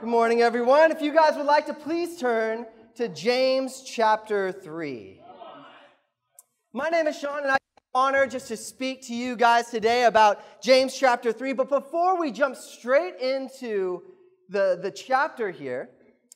Good morning, everyone. If you guys would like to please turn to James chapter 3. My name is Sean, and I'm honored just to speak to you guys today about James chapter 3. But before we jump straight into the chapter here,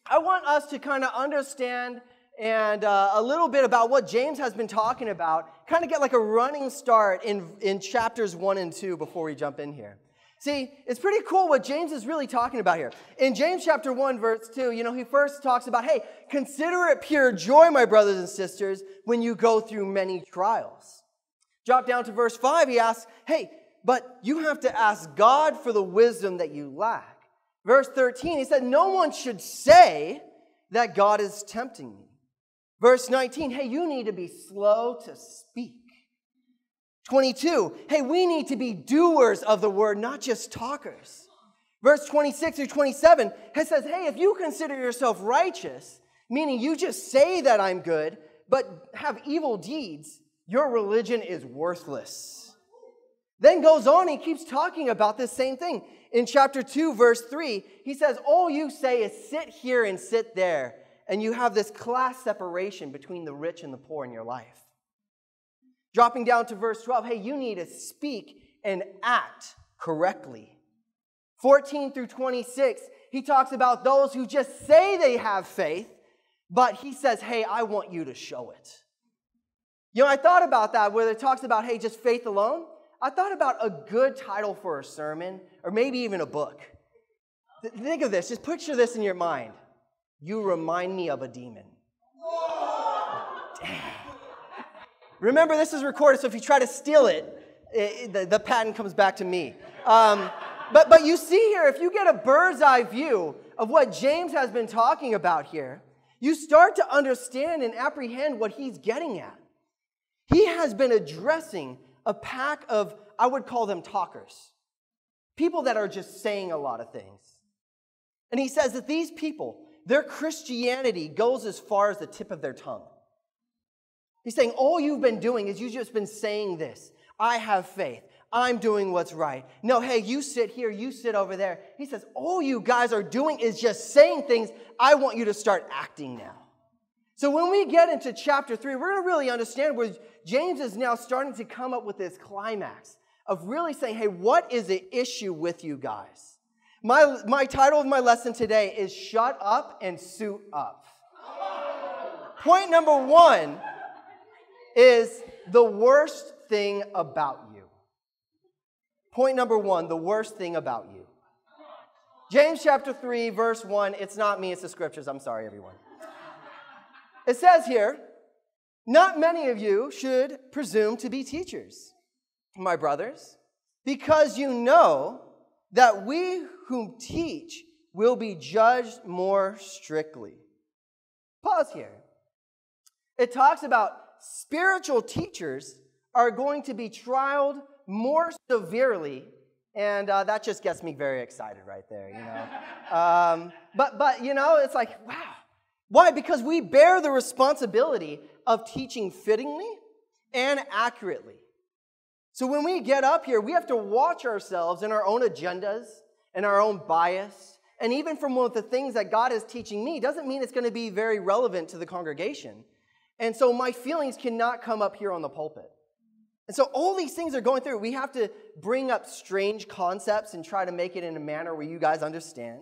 I want us to kind of understand and a little bit about what James has been talking about, kind of get like a running start in chapters 1 and 2 before we jump in here. See, it's pretty cool what James is really talking about here. In James chapter 1, verse 2, he first talks about, hey, consider it pure joy, my brothers and sisters, when you go through many trials. Drop down to verse 5, he asks, hey, but you have to ask God for the wisdom that you lack. Verse 13, he said, no one should say that God is tempting me. Verse 19, hey, you need to be slow to speak. 22, hey, we need to be doers of the word, not just talkers. Verse 26 through 27, it says, hey, if you consider yourself righteous, meaning you just say that I'm good, but have evil deeds, your religion is worthless. Then goes on, he keeps talking about this same thing. In chapter 2, verse 3, he says, all you say is sit here and sit there, and you have this class separation between the rich and the poor in your life. Dropping down to verse 12, hey, you need to speak and act correctly. 14 through 26, he talks about those who just say they have faith, but he says, hey, I want you to show it. I thought about that where it talks about, hey, just faith alone. I thought about a good title for a sermon or maybe even a book. Think of this. Just picture this in your mind. You remind me of a demon. Dang. Remember, this is recorded, so if you try to steal it, the patent comes back to me. But you see here, if you get a bird's eye view of what James has been talking about here, you start to understand and apprehend what he's getting at. He has been addressing a pack of, I would call them talkers, people that are just saying a lot of things. And he says that these people, their Christianity goes as far as the tip of their tongue. He's saying, all you've been doing is you've just been saying this. I have faith. I'm doing what's right. No, hey, you sit here, you sit over there. He says, all you guys are doing is just saying things. I want you to start acting now. So when we get into chapter 3, we're going to really understand where James is now starting to come up with this climax of really saying, hey, what is the issue with you guys? My title of my lesson today is Shut Up and Suit Up. Point number 1 is the worst thing about you. Point number 1, the worst thing about you. James chapter 3, verse 1. It's not me, it's the scriptures. I'm sorry, everyone. It says here, not many of you should presume to be teachers, my brothers, because you know that we whom teach will be judged more strictly. Pause here. It talks about spiritual teachers are going to be trialed more severely, and that just gets me very excited right there, But it's like, wow. Why? Because we bear the responsibility of teaching fittingly and accurately. So when we get up here, we have to watch ourselves and our own agendas and our own bias, and even from one of the things that God is teaching me doesn't mean it's going to be very relevant to the congregation. And so my feelings cannot come up here on the pulpit. And so all these things are going through. We have to bring up strange concepts and try to make it in a manner where you guys understand.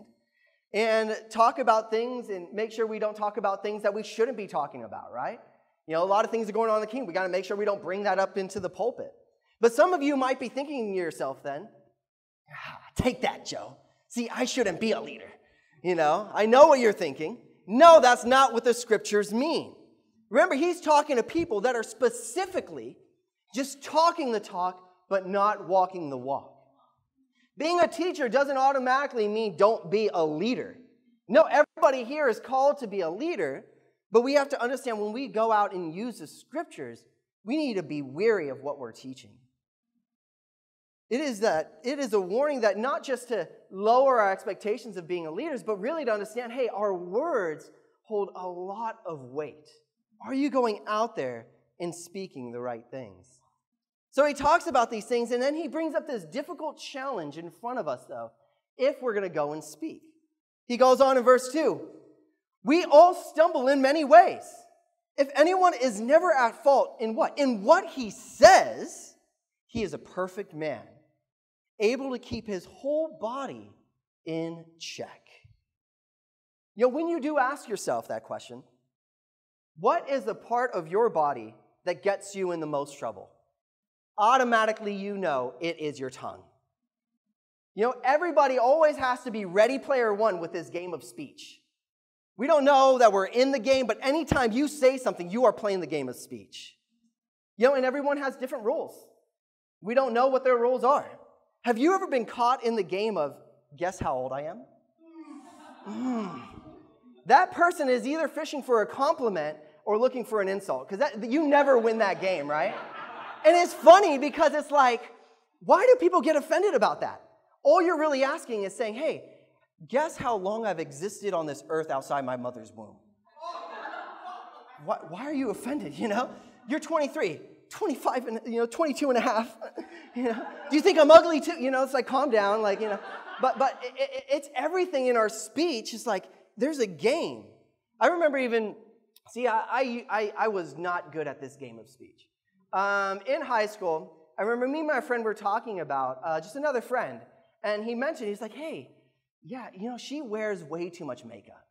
And talk about things and make sure we don't talk about things that we shouldn't be talking about, right? A lot of things are going on in the kingdom. We got to make sure we don't bring that up into the pulpit. But some of you might be thinking to yourself then, take that, Joe. See, I shouldn't be a leader. I know what you're thinking. No, that's not what the scriptures mean. Remember, he's talking to people that are specifically just talking the talk, but not walking the walk. Being a teacher doesn't automatically mean don't be a leader. No, everybody here is called to be a leader, but we have to understand when we go out and use the scriptures, we need to be wary of what we're teaching. It is a warning that not just to lower our expectations of being leaders, but really to understand, hey, our words hold a lot of weight. Are you going out there and speaking the right things? So he talks about these things, and then he brings up this difficult challenge in front of us, though, if we're going to go and speak. He goes on in verse 2. We all stumble in many ways. If anyone is never at fault in what? In what he says, he is a perfect man, able to keep his whole body in check. When you do ask yourself that question, what is the part of your body that gets you in the most trouble? Automatically you know it is your tongue. Everybody always has to be ready player one with this game of speech. We don't know that we're in the game, but anytime you say something, you are playing the game of speech. And everyone has different rules. We don't know what their rules are. Have you ever been caught in the game of, guess how old I am? That person is either fishing for a compliment or looking for an insult, because you never win that game, right? And it's funny because it's like, why do people get offended about that? All you're really asking is saying, hey, guess how long I've existed on this earth outside my mother's womb? Why are you offended, You're 23, 25, and 22 and a half. Do you think I'm ugly too? It's like, calm down, But it's everything in our speech. It's like, there's a game. I remember I was not good at this game of speech. In high school, I remember me and my friend were talking about just another friend. And he mentioned, he's like, hey, yeah, she wears way too much makeup.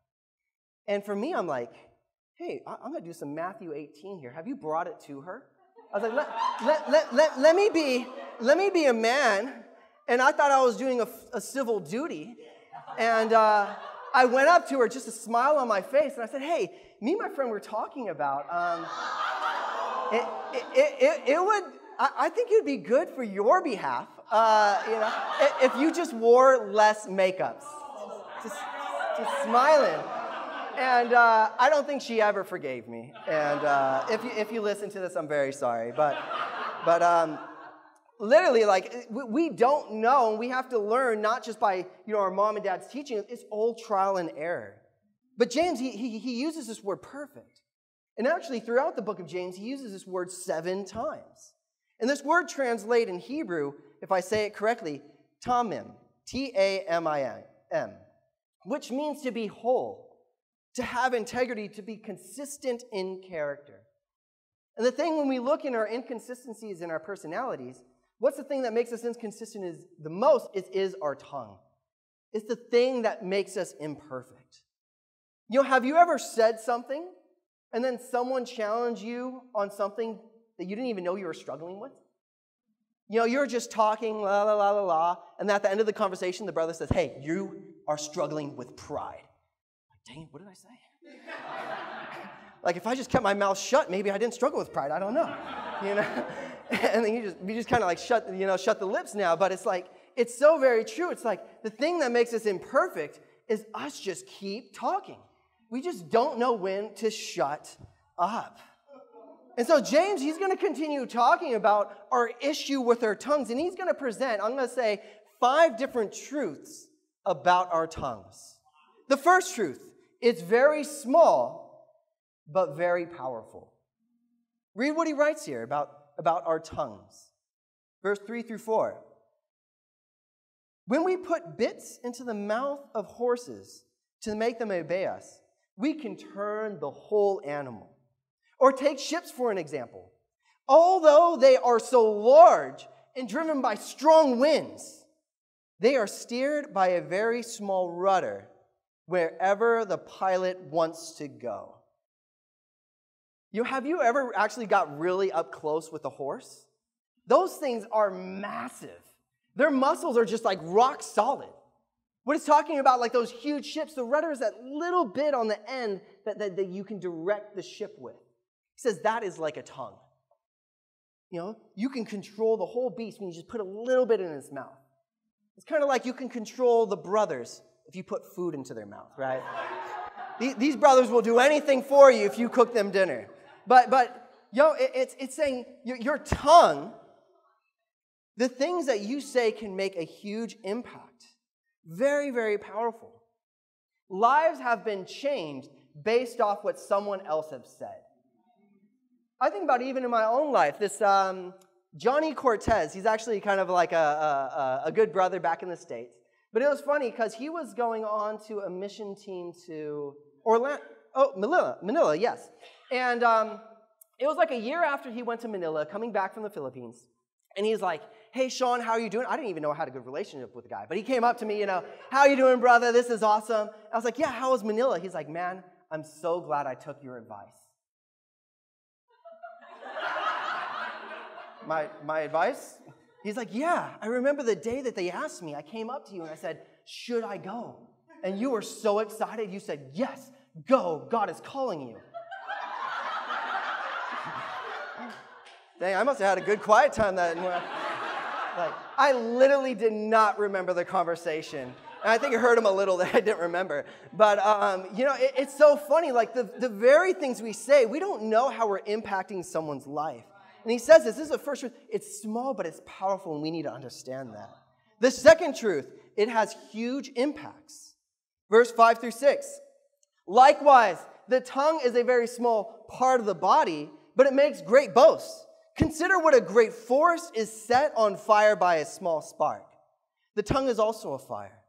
And for me, I'm like, hey, I'm going to do some Matthew 18 here. Have you brought it to her? I was like, let me be a man. And I thought I was doing a civil duty. And I went up to her, just a smile on my face, and I said, hey, me and my friend were talking about, I think it would be good for your behalf, if you just wore less makeup. Just smiling. And I don't think she ever forgave me. And if you listen to this, I'm very sorry. But literally, we don't know, and we have to learn not just by our mom and dad's teaching. It's all trial and error. But James, he uses this word perfect. And actually, throughout the book of James, he uses this word 7 times. And this word translates in Hebrew, if I say it correctly, tamim, T-A-M-I-M, which means to be whole, to have integrity, to be consistent in character. And the thing when we look in our inconsistencies in our personalities, what's the thing that makes us inconsistent the most is our tongue. It's the thing that makes us imperfect. Have you ever said something and then someone challenged you on something that you didn't even know you were struggling with? You're just talking, la, la, la, la, la, and at the end of the conversation, the brother says, hey, you are struggling with pride. Dang it, what did I say? If I just kept my mouth shut, maybe I didn't struggle with pride. I don't know. And then you just kind of shut the lips now. But it's so very true. It's like the thing that makes us imperfect is us just keep talking. We just don't know when to shut up. And so James, he's going to continue talking about our issue with our tongues. And he's going to present, I'm going to say, 5 different truths about our tongues. The first truth, it's very small, but very powerful. Read what he writes here about our tongues. Verse 3 through 4. When we put bits into the mouth of horses to make them obey us, we can turn the whole animal. Or take ships for an example. Although they are so large and driven by strong winds, they are steered by a very small rudder wherever the pilot wants to go. Have you ever actually got really up close with a horse? Those things are massive. Their muscles are just rock solid. What it's talking about, those huge ships, the rudder is that little bit on the end that you can direct the ship with. He says that is like a tongue. You can control the whole beast when you just put a little bit in its mouth. It's kind of like you can control the brothers if you put food into their mouth, right? These brothers will do anything for you if you cook them dinner. But it's saying your tongue, the things that you say can make a huge impact. Very, very powerful. Lives have been changed based off what someone else has said. I think about even in my own life, this Johnny Cortez, he's actually kind of like a good brother back in the States. But it was funny because he was going on to a mission team to Manila, yes. And it was like a year after he went to Manila, coming back from the Philippines. And he's like, hey, Sean, how are you doing? I didn't even know I had a good relationship with the guy. But he came up to me, how are you doing, brother? This is awesome. I was like, yeah, how was Manila? He's like, man, I'm so glad I took your advice. My advice? He's like, yeah, I remember the day that they asked me. I came up to you and I said, should I go? And you were so excited. You said, yes, go. God is calling you. Dang, I must have had a good quiet time that night. Like, I literally did not remember the conversation. And I think it hurt him a little that I didn't remember. But, it's so funny. Like, the very things we say, we don't know how we're impacting someone's life. And he says this is the first truth. It's small, but it's powerful, and we need to understand that. The second truth, it has huge impacts. Verse 5 through 6. Likewise, the tongue is a very small part of the body, but it makes great boasts. Consider what a great forest is set on fire by a small spark. The tongue is also a fire,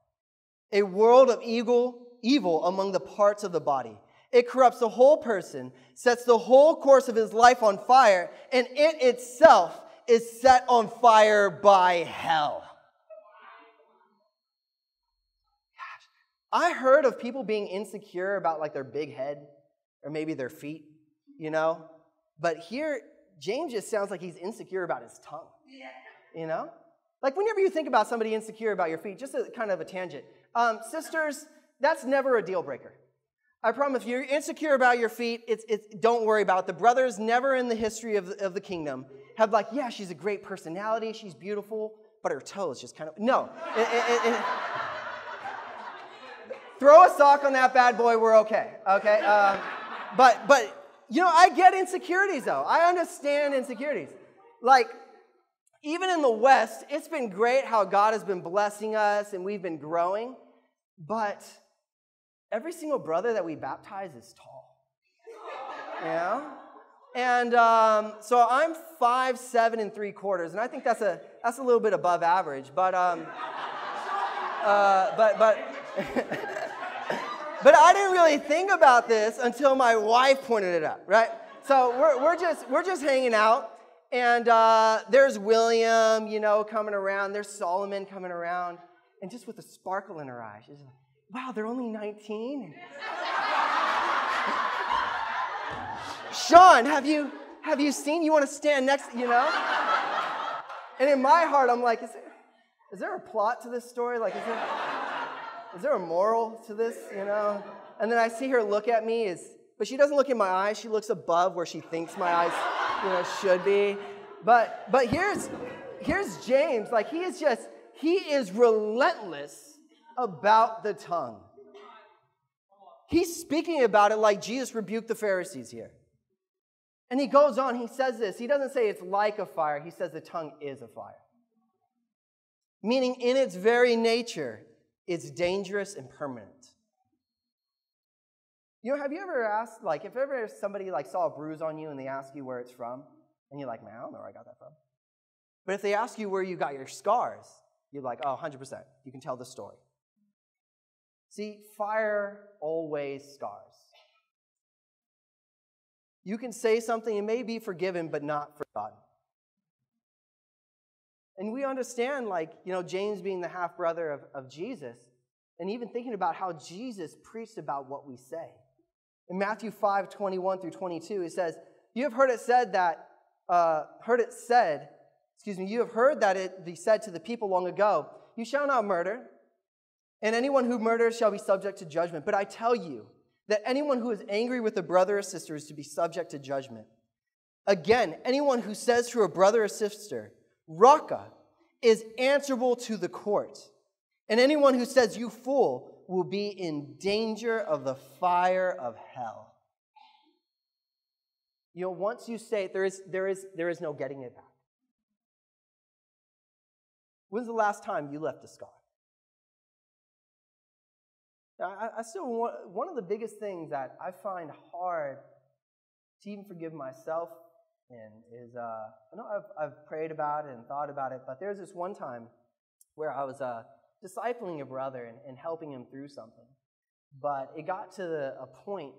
a world of evil among the parts of the body. It corrupts the whole person, sets the whole course of his life on fire, and it itself is set on fire by hell. Gosh, I heard of people being insecure about like their big head or maybe their feet, But here, James just sounds like he's insecure about his tongue, Like whenever you think about somebody insecure about your feet, just a kind of a tangent. Sisters, that's never a deal breaker. I promise, if you're insecure about your feet, don't worry about it. The brothers never in the history of the kingdom have like, yeah, she's a great personality, she's beautiful, but her toes just kind of, no. Throw a sock on that bad boy, we're okay, But I get insecurities though. I understand insecurities. Like, even in the West, it's been great how God has been blessing us and we've been growing, but every single brother that we baptize is tall. And so I'm 5'7" 3/4", and I think that's a little bit above average. But but I didn't really think about this until my wife pointed it out, right? So we're just hanging out, and there's William, coming around. There's Solomon coming around, and just with a sparkle in her eye, she's like, wow, they're only 19. Sean, have you seen? You want to stand next, And in my heart, I'm like, is there a plot to this story? Like, is there a moral to this, And then I see her look at me, but she doesn't look in my eyes. She looks above where she thinks my eyes, should be. But here's James. Like, he is relentless about the tongue. He's speaking about it like Jesus rebuked the Pharisees here. And he goes on, he says this. He doesn't say it's like a fire. He says the tongue is a fire. Meaning in its very nature, it's dangerous and permanent. Have you ever asked, like, if ever somebody like saw a bruise on you and they ask you where it's from, and you're like, man, I don't know where I got that from. But if they ask you where you got your scars, you're like, oh, 100%. You can tell the story. See, fire always scars. You can say something and may be forgiven, but not forgotten. And we understand, like, James being the half-brother of Jesus, and even thinking about how Jesus preached about what we say. In Matthew 5:21 through 22, it says, you have heard that it be said to the people long ago, you shall not murder, and anyone who murders shall be subject to judgment. But I tell you that anyone who is angry with a brother or sister is to be subject to judgment. Again, anyone who says to a brother or sister, Raka, is answerable to the court. And anyone who says, you fool, will be in danger of the fire of hell. Once you say it, there is no getting it back. When's the last time you left a scar? I still one of the biggest things that I find hard to even forgive myself in is, I know I've prayed about it and thought about it, but there's this one time where I was discipling a brother and helping him through something. But it got to a point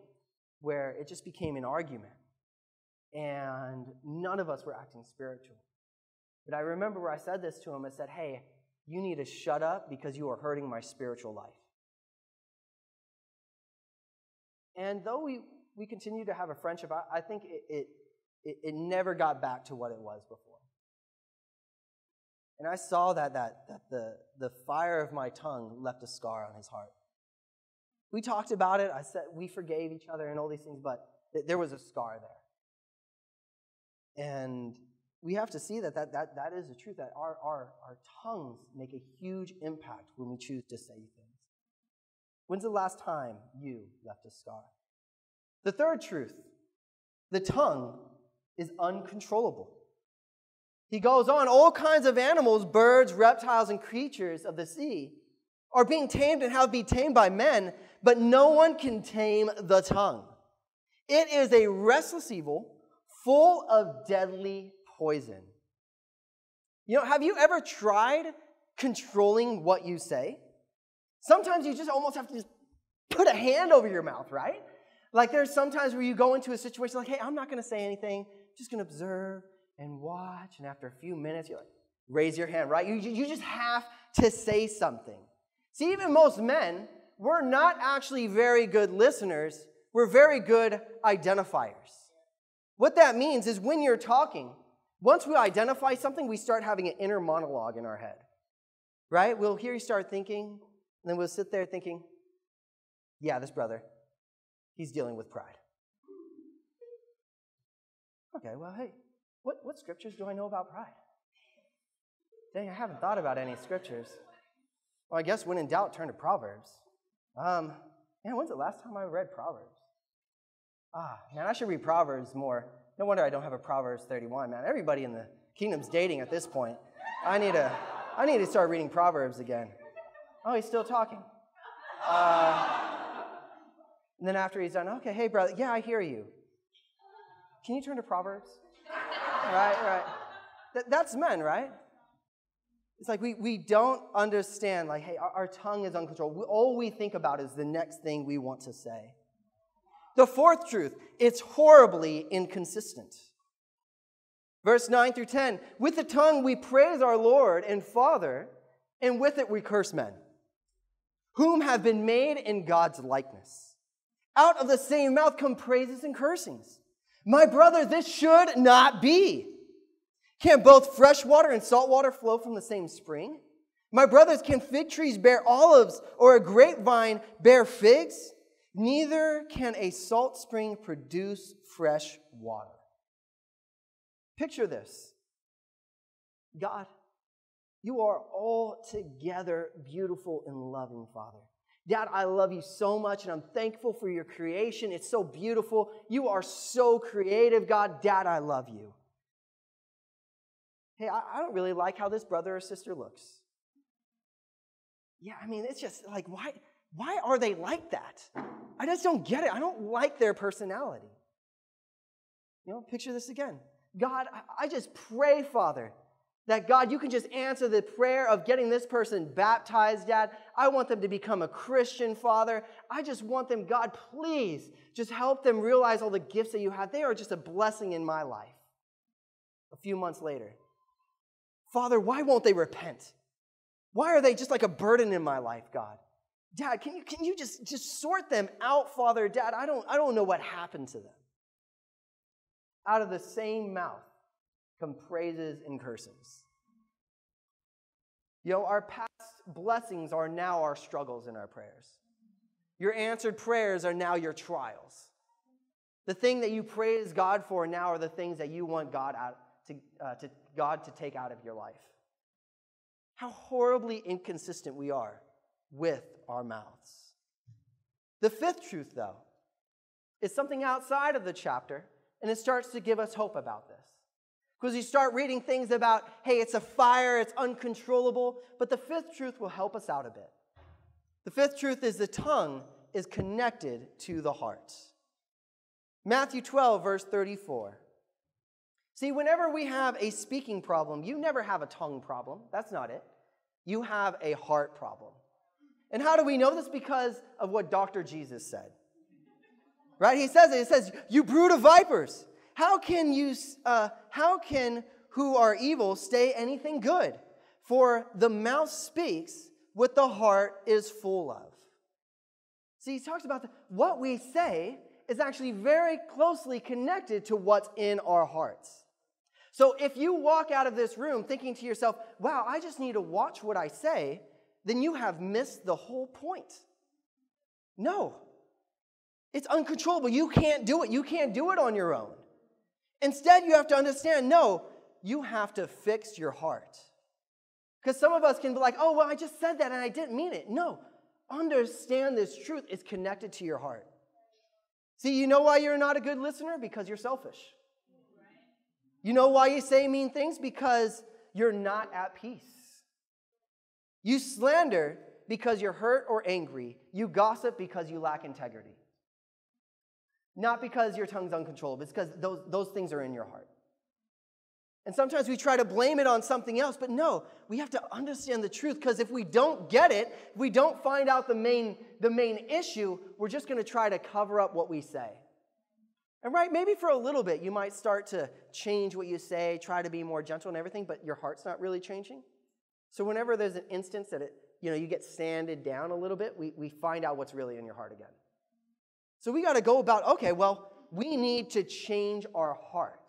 where it just became an argument. And none of us were acting spiritual. But I remember where I said this to him. I said, hey, you need to shut up because you are hurting my spiritual life. And though we continue to have a friendship, I think it never got back to what it was before. And I saw that the fire of my tongue left a scar on his heart. We talked about it. I said we forgave each other and all these things, but there was a scar there. And we have to see that is the truth, that our tongues make a huge impact when we choose to say things. When's the last time you left a scar? The third truth, the tongue is uncontrollable. He goes on, all kinds of animals, birds, reptiles, and creatures of the sea are being tamed and have been tamed by men, but no one can tame the tongue. It is a restless evil full of deadly poison. You know, have you ever tried controlling what you say? Sometimes you just almost have to just put a hand over your mouth, right? Like there's sometimes where you go into a situation like, hey, I'm not going to say anything, just going to observe and watch, and after a few minutes, you're like, raise your hand, right? You just have to say something. See, even most men, we're not actually very good listeners. We're very good identifiers. What that means is when you're talking, once we identify something, we start having an inner monologue in our head, right? We'll hear you start thinking, and then we'll sit there thinking, yeah, this brother, he's dealing with pride. Okay, well, hey, what scriptures do I know about pride? Dang, I haven't thought about any scriptures. Well, I guess when in doubt, turn to Proverbs. Man, when's the last time I read Proverbs? Man, I should read Proverbs more. No wonder I don't have a Proverbs 31, man. Everybody in the kingdom's dating at this point. I need to start reading Proverbs again. Oh, he's still talking. And then after he's done, okay, hey, brother, yeah, I hear you. Can you turn to Proverbs? Right. That's men, right? It's like we don't understand, like, hey, our tongue is uncontrolled. All we think about is the next thing we want to say. The fourth truth, it's horribly inconsistent. Verse 9 through 10, with the tongue we praise our Lord and Father, and with it we curse men, whom have been made in God's likeness. Out of the same mouth come praises and cursings. My brother, this should not be. Can both fresh water and salt water flow from the same spring? My brothers, can fig trees bear olives or a grapevine bear figs? Neither can a salt spring produce fresh water. Picture this. God, you are altogether beautiful and loving, Father. Dad, I love you so much, and I'm thankful for your creation. It's so beautiful. You are so creative, God. Dad, I love you. Hey, I don't really like how this brother or sister looks. Yeah, I mean, it's just like, why are they like that? I just don't get it. I don't like their personality. You know, picture this again. God, I just pray, Father, that God, you can just answer the prayer of getting this person baptized, Dad. I want them to become a Christian, Father. I just want them, God, please, just help them realize all the gifts that you have. They are just a blessing in my life. A few months later, Father, why won't they repent? Why are they just like a burden in my life, God? Dad, can you just sort them out, Father? Dad, I don't know what happened to them. Out of the same mouth come praises and cursings. You know, our past blessings are now our struggles and our prayers. Your answered prayers are now your trials. The thing that you praise God for now are the things that you want God to take out of your life. How horribly inconsistent we are with our mouths. The fifth truth, though, is something outside of the chapter, and it starts to give us hope about this. Because you start reading things about, hey, it's a fire, it's uncontrollable, but the fifth truth will help us out a bit. The fifth truth is the tongue is connected to the heart. Matthew 12, verse 34. See, whenever we have a speaking problem, you never have a tongue problem. That's not it. you have a heart problem. And how do we know this? Because of what Dr. Jesus said. Right? He says it. It says, you brood of vipers. How can who are evil say anything good? For the mouth speaks what the heart is full of. See, he talks about what we say is actually very closely connected to what's in our hearts. So if you walk out of this room thinking to yourself, wow, I just need to watch what I say, then you have missed the whole point. No. It's uncontrollable. You can't do it. You can't do it on your own. Instead, you have to understand, no, you have to fix your heart. Because some of us can be like, oh, well, I just said that and I didn't mean it. No. Understand this truth is connected to your heart. See, you know why you're not a good listener? Because you're selfish. You know why you say mean things? Because you're not at peace. You slander because you're hurt or angry. You gossip because you lack integrity. Not because your tongue's uncontrollable. It's because those things are in your heart. And sometimes we try to blame it on something else, but no, we have to understand the truth, because if we don't get it, if we don't find out the main issue, we're just going to try to cover up what we say. And right, maybe for a little bit, you might start to change what you say, try to be more gentle and everything, but your heart's not really changing. So whenever there's an instance that you get sanded down a little bit, we find out what's really in your heart again. So we got to go about, okay, well, we need to change our heart.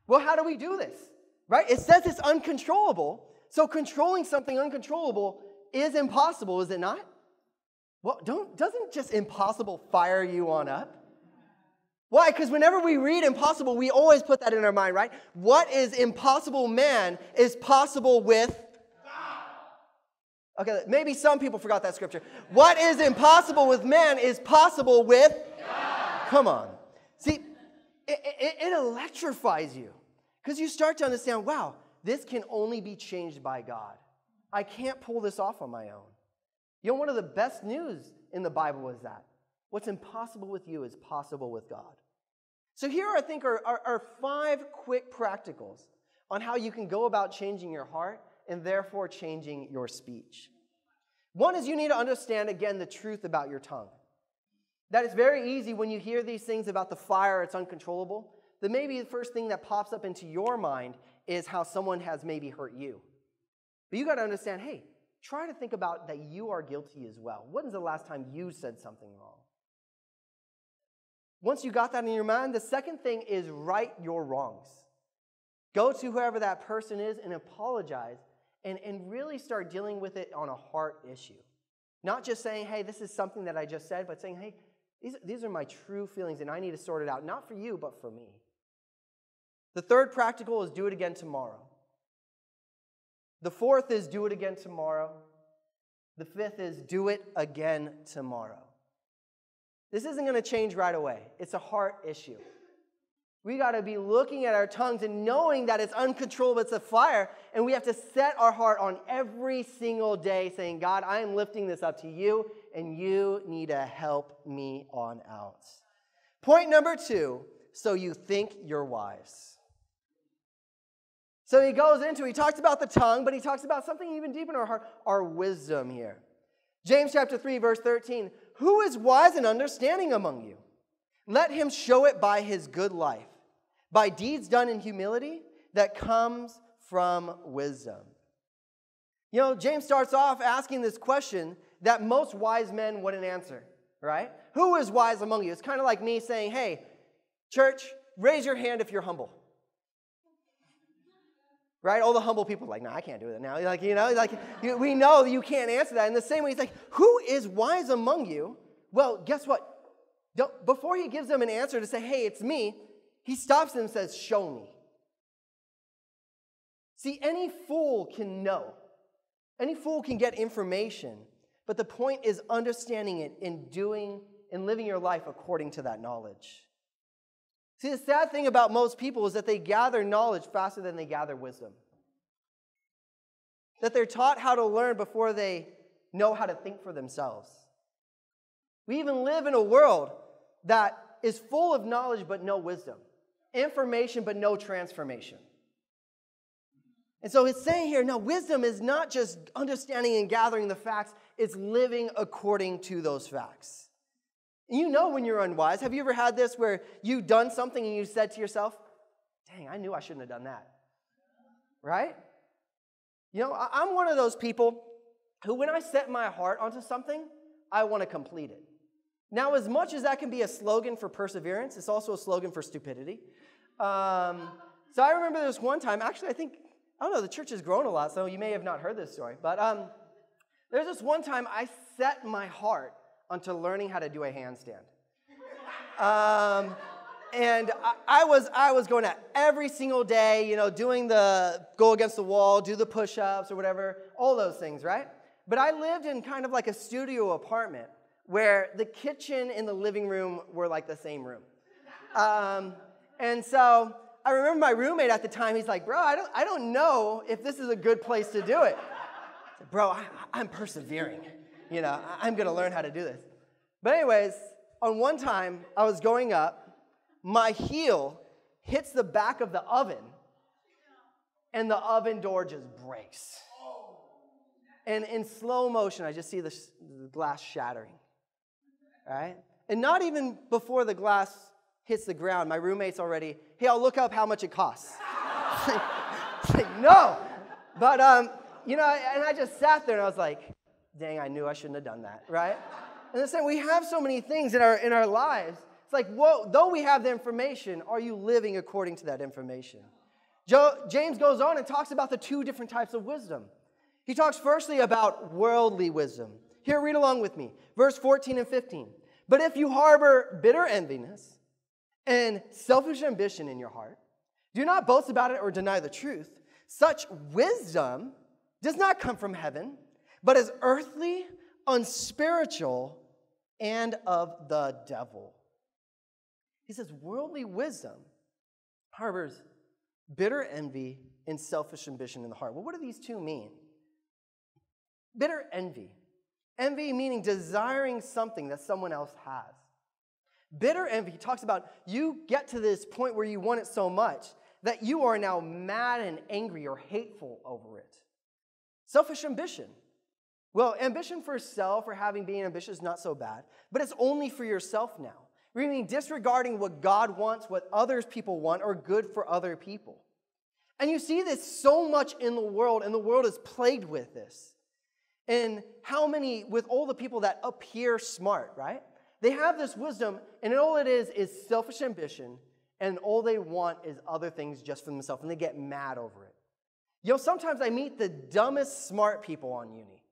Well, how do we do this? Right? It says it's uncontrollable. So controlling something uncontrollable is impossible, is it not? Well, doesn't just impossible fire you on up? Why? Because whenever we read impossible, we always put that in our mind, right? What is impossible man is possible with God. Okay, maybe some people forgot that scripture. What is impossible with man is possible with God. Come on. See, it electrifies you, because you start to understand, wow, this can only be changed by God. I can't pull this off on my own. You know, one of the best news in the Bible is that what's impossible with you is possible with God. So here, I think, are 5 quick practicals on how you can go about changing your heart and therefore changing your speech. One is you need to understand, again, the truth about your tongue. That it's very easy when you hear these things about the fire, it's uncontrollable, that maybe the first thing that pops up into your mind is how someone has maybe hurt you. But you got to understand, hey, try to think about that you are guilty as well. When was the last time you said something wrong? Once you got that in your mind, the second thing is right your wrongs. Go to whoever that person is and apologize and really start dealing with it on a heart issue. Not just saying, hey, this is something that I just said, but saying, hey, these are my true feelings and I need to sort it out, not for you, but for me. The third practical is do it again tomorrow. The fourth is do it again tomorrow. The fifth is do it again tomorrow. This isn't going to change right away. It's a heart issue. We got to be looking at our tongues and knowing that it's uncontrollable, it's a fire, and we have to set our heart on every single day saying, God, I am lifting this up to you, and you need to help me on out. Point number 2, so you think you're wise. So he talks about the tongue, but he talks about something even deeper in our heart, our wisdom here. James chapter 3, verse 13, who is wise and understanding among you? Let him show it by his good life, by deeds done in humility that comes from wisdom. You know, James starts off asking this question that most wise men wouldn't answer, right? Who is wise among you? It's kind of like me saying, hey, church, raise your hand if you're humble. Right? All the humble people are like, no, I can't do that now. We know you can't answer that. In the same way, he's like, who is wise among you? Well, guess what? Before he gives them an answer to say, hey, it's me, he stops them and says, show me. See, any fool can know. Any fool can get information. But the point is understanding it and living your life according to that knowledge. See, the sad thing about most people is that they gather knowledge faster than they gather wisdom. That they're taught how to learn before they know how to think for themselves. We even live in a world that is full of knowledge but no wisdom. Information but no transformation. And so it's saying here, now wisdom is not just understanding and gathering the facts, it's living according to those facts. You know when you're unwise. Have you ever had this where you've done something and you said to yourself, dang, I knew I shouldn't have done that. Right? You know, I'm one of those people who when I set my heart onto something, I want to complete it. Now, as much as that can be a slogan for perseverance, it's also a slogan for stupidity. So I remember this one time, actually, I don't know, the church has grown a lot, so you may have not heard this story. But there's this one time I set my heart onto learning how to do a handstand. And I was going at every single day, you know, doing the go against the wall, do the push-ups or whatever, all those things, right? But I lived in kind of like a studio apartment where the kitchen and the living room were like the same room. And so I remember my roommate at the time, he's like, bro, I don't know if this is a good place to do it. I said, bro, I'm persevering. You know, I'm going to learn how to do this. But anyways, on one time, I was going up, my heel hits the back of the oven, and the oven door just breaks. And in slow motion, I just see the glass shattering, right? And not even before the glass hits the ground, my roommate's already, hey, I'll look up how much it costs. It's like, no. But, you know, and I just sat there, and I was like, dang, I knew I shouldn't have done that, right? And listen, we have so many things in our lives. It's like, whoa, though we have the information, are you living according to that information? James goes on and talks about the two different types of wisdom. He talks firstly about worldly wisdom. Here, read along with me. Verse 14 and 15. But if you harbor bitter enviness and selfish ambition in your heart, do not boast about it or deny the truth. Such wisdom does not come from heaven, but is earthly, unspiritual, and of the devil. He says worldly wisdom harbors bitter envy and selfish ambition in the heart. Well, what do these two mean? Bitter envy. Envy meaning desiring something that someone else has. Bitter envy, he talks about you get to this point where you want it so much that you are now mad and angry or hateful over it. Selfish ambition. Well, ambition for self or being ambitious is not so bad, but it's only for yourself now. Meaning disregarding what God wants, what other people want, or good for other people. And you see this so much in the world, and the world is plagued with this. And how many, with all the people that appear smart, right? They have this wisdom, and all it is selfish ambition, and all they want is other things just for themselves, and they get mad over it. You know, sometimes I meet the dumbest smart people on uni.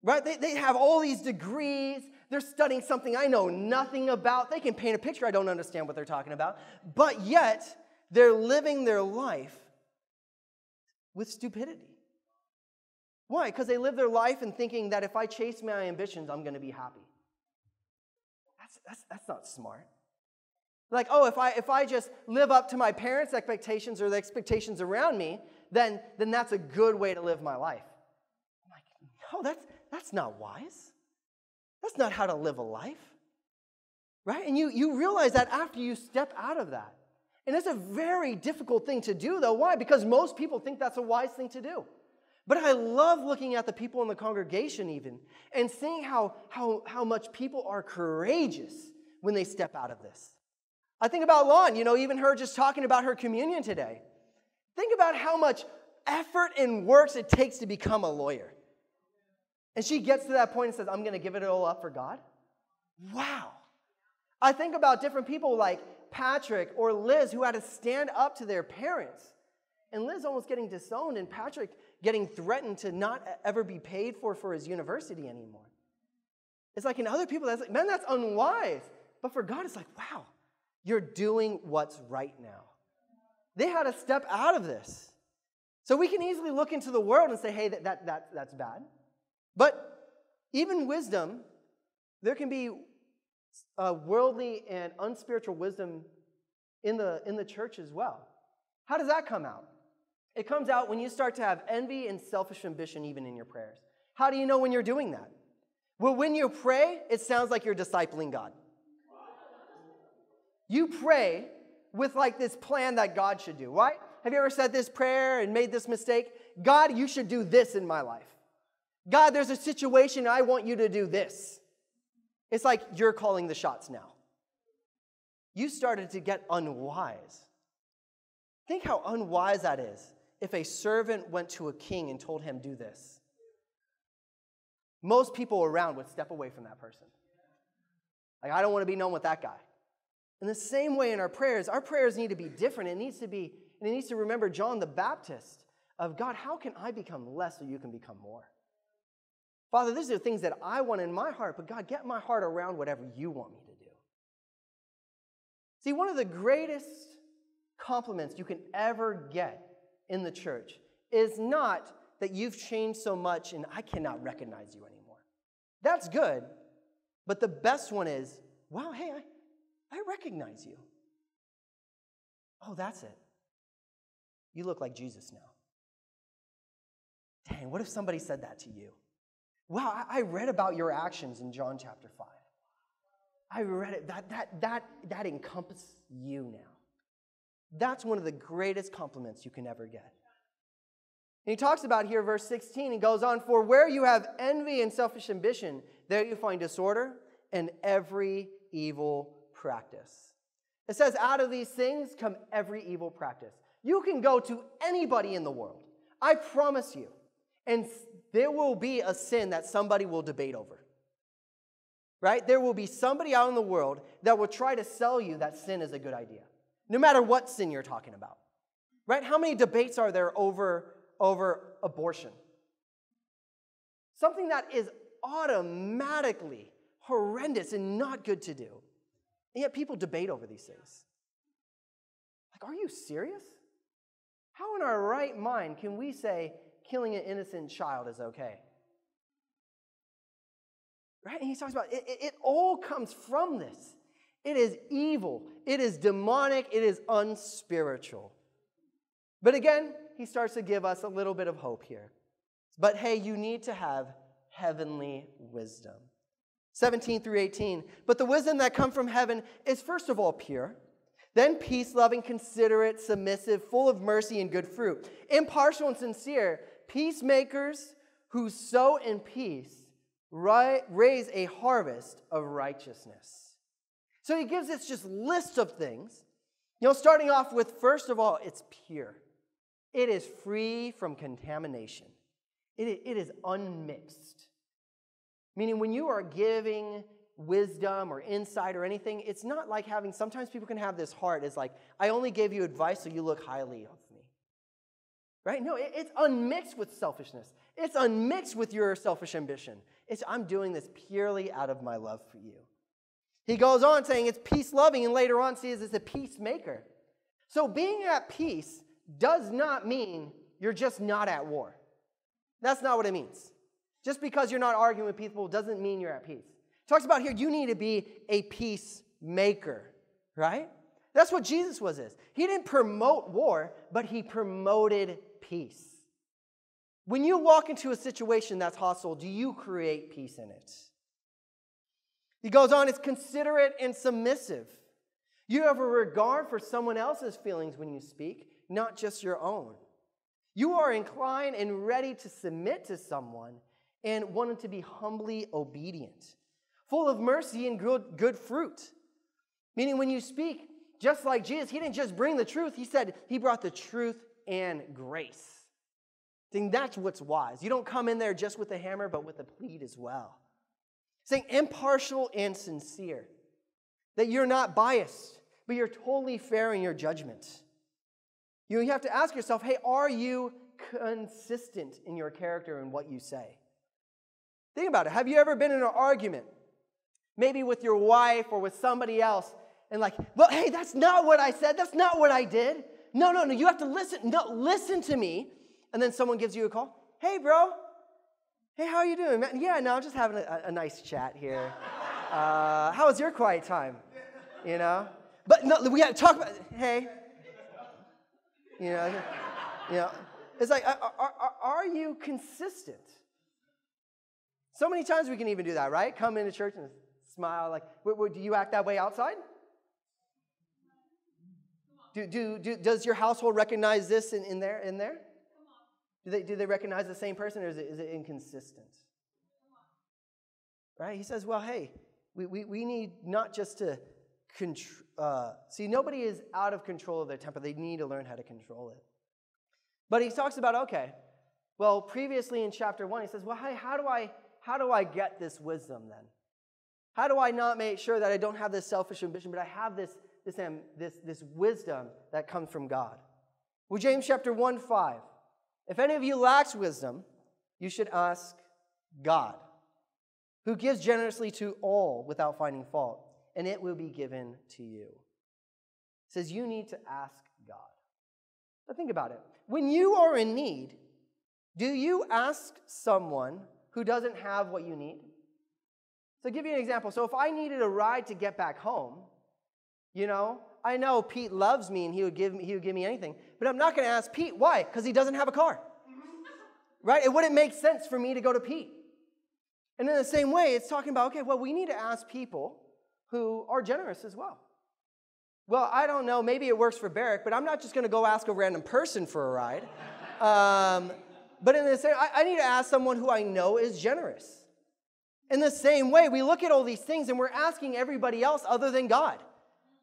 Right? They have all these degrees. They're studying something I know nothing about. They can paint a picture. I don't understand what they're talking about. But yet, they're living their life with stupidity. Why? Because they live their life and thinking that if I chase my ambitions, I'm going to be happy. That's not smart. Like, oh, if I just live up to my parents' expectations or the expectations around me, then that's a good way to live my life. I'm like, no, that's not wise. That's not how to live a life. Right? And you realize that after you step out of that. And it's a very difficult thing to do, though. Why? Because most people think that's a wise thing to do. But I love looking at the people in the congregation even and seeing how much people are courageous when they step out of this. I think about Lon, even her just talking about her communion today. Think about how much effort and work it takes to become a lawyer. And she gets to that point and says, I'm going to give it all up for God. Wow. I think about different people like Patrick or Liz who had to stand up to their parents. And Liz almost getting disowned and Patrick getting threatened to not ever be paid for his university anymore. It's like in other people, that's like, man, that's unwise. But for God, it's like, wow, you're doing what's right now. They had to step out of this. So we can easily look into the world and say, hey, that's bad. But even wisdom, there can be worldly and unspiritual wisdom in the church as well. How does that come out? It comes out when you start to have envy and selfish ambition even in your prayers. How do you know when you're doing that? Well, when you pray, it sounds like you're discipling God. You pray with like this plan that God should do, right? Have you ever said this prayer and made this mistake? God, you should do this in my life. God, there's a situation I want you to do this. It's like you're calling the shots now. You started to get unwise. Think how unwise that is if a servant went to a king and told him, do this. Most people around would step away from that person. Like, I don't want to be known with that guy. In the same way in our prayers need to be different. It needs to remember John the Baptist of, God, how can I become less so you can become more? Father, these are things that I want in my heart, but God, get my heart around whatever you want me to do. See, one of the greatest compliments you can ever get in the church is not that you've changed so much and I cannot recognize you anymore. That's good, but the best one is, wow, hey, I recognize you. Oh, that's it. You look like Jesus now. Dang, what if somebody said that to you? Wow, I read about your actions in John chapter 5. I read it. That encompasses you now. That's one of the greatest compliments you can ever get. And he talks about here, verse 16, he goes on, for where you have envy and selfish ambition, there you find disorder and every evil practice. It says, out of these things come every evil practice. You can go to anybody in the world. I promise you. And there will be a sin that somebody will debate over. Right? There will be somebody out in the world that will try to sell you that sin is a good idea. No matter what sin you're talking about. Right? How many debates are there over abortion? Something that is automatically horrendous and not good to do. And yet people debate over these things. Like, are you serious? How in our right mind can we say killing an innocent child is okay? Right? And he talks about it all comes from this. It is evil. It is demonic. It is unspiritual. But again, he starts to give us a little bit of hope here. But hey, you need to have heavenly wisdom. 17 through 18. But the wisdom that comes from heaven is first of all pure, then peace-loving, considerate, submissive, full of mercy and good fruit, impartial and sincere, peacemakers who sow in peace raise a harvest of righteousness. So he gives us just list of things. Starting off with, first of all, it's pure. It is free from contamination. It is unmixed. Meaning when you are giving wisdom or insight or anything, it's not like sometimes people can have this heart. It's like, I only gave you advice so you look highly of me. Right? No, it's unmixed with selfishness. It's unmixed with your selfish ambition. I'm doing this purely out of my love for you. He goes on saying it's peace-loving, and later on says it's a peacemaker. So being at peace does not mean you're just not at war. That's not what it means. Just because you're not arguing with people doesn't mean you're at peace. It talks about here, you need to be a peacemaker, right? That's what Jesus was. He didn't promote war, but he promoted peace. When you walk into a situation that's hostile, do you create peace in it? He goes on, it's considerate and submissive. You have a regard for someone else's feelings when you speak, not just your own. You are inclined and ready to submit to someone and wanting to be humbly obedient, full of mercy and good fruit. Meaning when you speak, just like Jesus, he didn't just bring the truth. He said he brought the truth and grace. I think that's what's wise. You don't come in there just with a hammer, but with a plead as well. Saying impartial and sincere. That you're not biased, but you're totally fair in your judgment. You have to ask yourself, hey, are you consistent in your character and what you say? Think about it. Have you ever been in an argument, maybe with your wife or with somebody else, and like, well, hey, that's not what I said. That's not what I did. No, you have to listen. No, listen to me. And then someone gives you a call. Hey, bro. Hey, how are you doing, man? Yeah, no, I'm just having a nice chat here. How was your quiet time? But no, we got to talk about, hey. It's like, are you consistent? So many times we can even do that, right? Come into church and smile. Like, do you act that way outside? Does your household recognize this in there? Do they recognize the same person, or is it inconsistent? Right? He says, well, hey, we need not just to see, nobody is out of control of their temper. They need to learn how to control it. But he talks about, okay, well, previously in chapter 1, he says, well, hey, how do I get this wisdom then? How do I not make sure that I don't have this selfish ambition, but I have this wisdom that comes from God? Well, James chapter 1:5. If any of you lacks wisdom, you should ask God, who gives generously to all without finding fault, and it will be given to you. It says you need to ask God. But think about it. When you are in need, do you ask someone who doesn't have what you need? So I'll give you an example. So if I needed a ride to get back home, I know Pete loves me and he would give me anything, but I'm not going to ask Pete. Why? Because he doesn't have a car. Right? It wouldn't make sense for me to go to Pete. And in the same way, it's talking about, okay, well, we need to ask people who are generous as well. Well, I don't know, maybe it works for Barrick, but I'm not just going to go ask a random person for a ride. But in the same, I need to ask someone who I know is generous. In the same way, we look at all these things and we're asking everybody else other than God.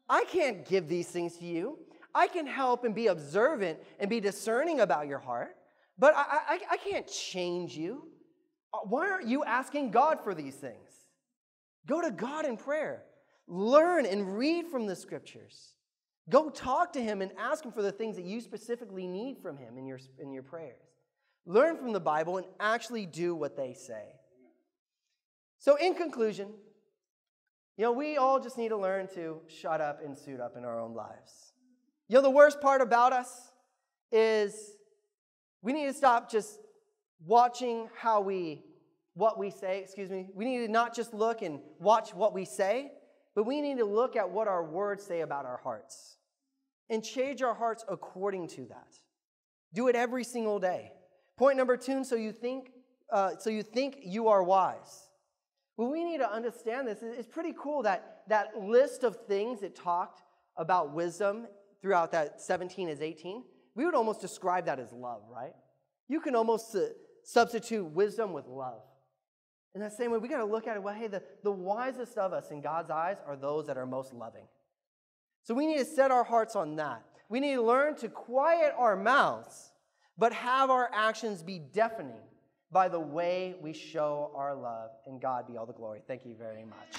I can't give these things to you. I can help and be observant and be discerning about your heart, but I can't change you. Why aren't you asking God for these things? Go to God in prayer. Learn and read from the scriptures. Go talk to him and ask him for the things that you specifically need from him in your prayers. Learn from the Bible and actually do what they say. So in conclusion, we all just need to learn to shut up and suit up in our own lives. The worst part about us is we need to stop just watching what we say. We need to not just look and watch what we say, but we need to look at what our words say about our hearts and change our hearts according to that. Do it every single day. Point number 2, so you think you are wise. Well, we need to understand this. It's pretty cool that list of things that talked about wisdom throughout that 17 is 18. We would almost describe that as love, right? You can almost substitute wisdom with love. In that same way, we got to look at it, well, hey, the wisest of us in God's eyes are those that are most loving. So we need to set our hearts on that. We need to learn to quiet our mouths, but have our actions be deafening by the way we show our love. And God be all the glory. Thank you very much.